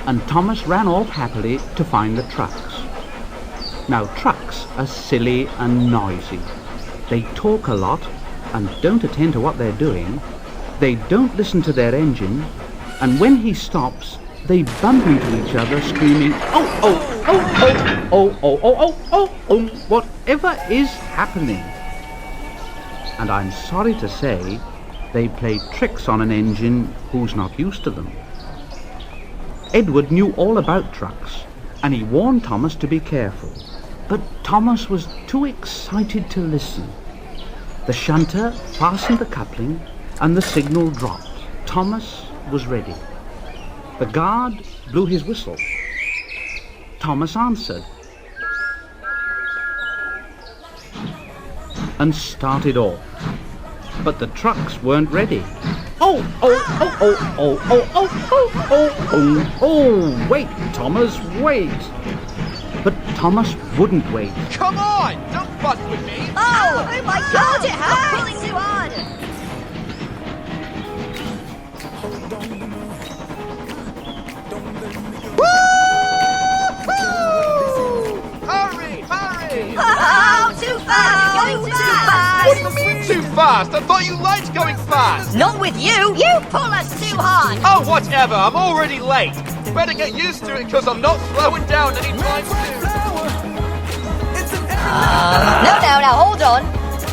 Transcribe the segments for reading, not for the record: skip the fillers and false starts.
and Thomas ran off happily to find the trucks. Now trucks are silly and noisy. They talk a lot and don't attend to what they're doing. They don't listen to their engine, and when he stops, they bump into each other screaming, oh, oh, oh, oh, oh, oh, oh, oh, oh, whatever is happening. And I'm sorry to say, they play tricks on an engine who's not used to them. Edward knew all about trucks, and he warned Thomas to be careful. But Thomas was too excited to listen. The shunter fastened the coupling, and the signal dropped. Thomas was ready. The guard blew his whistle. Thomas answered and started off. But the trucks weren't ready. Oh, oh, oh, oh, oh, oh, oh, oh, oh, oh, oh, wait, Thomas, wait. But Thomas wouldn't wait. Come on, don't fuss with me. Oh my God, it hurts! Pulling too hard. Woo-hoo! Hurry, hurry! Oh, too fast! Going too fast! What do you mean too fast? I thought you liked going fast. Not with you! You pull us too hard! Oh, whatever, I'm already late. Better get used to it, because I'm not slowing down anytime soon. Now, hold on.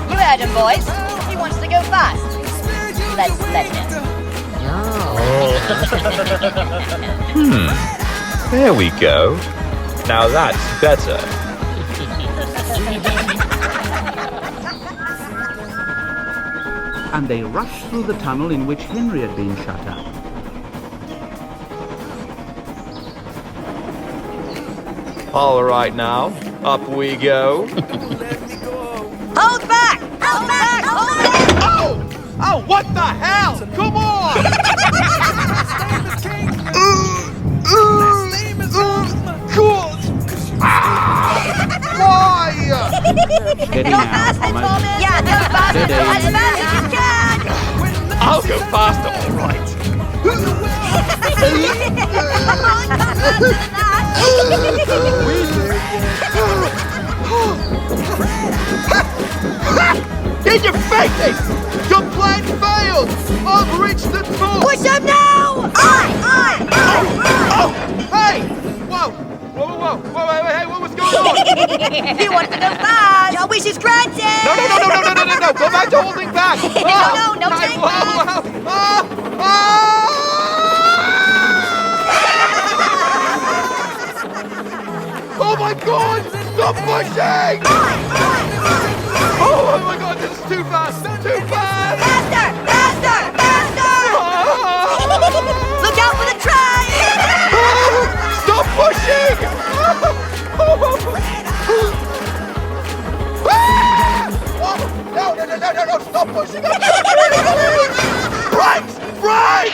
You heard him, boys. He wants to go fast. Let's let him. There we go. Now that's better. And they rushed through the tunnel in which Henry had been shut up. All right now, up we go. Hold back! Hold back! Hold back! Oh! Oh, what the hell? Come on! God! Why? Steady now, Thomas. Yeah, go fast! Steady. As fast as you can! I'll go faster, all right. Did you fake it? Your plan failed! I've reached the top! Push him now! Oh! Hey! Whoa! Hey, what was going on? He wants to go fast! Your wish is granted! No! Go back to holding back! No, take back! Oh my God! Stop pushing! Oh my God! This is too fast! Too fast! Faster! Look out for the train! Stop pushing! No! Stop pushing! Right!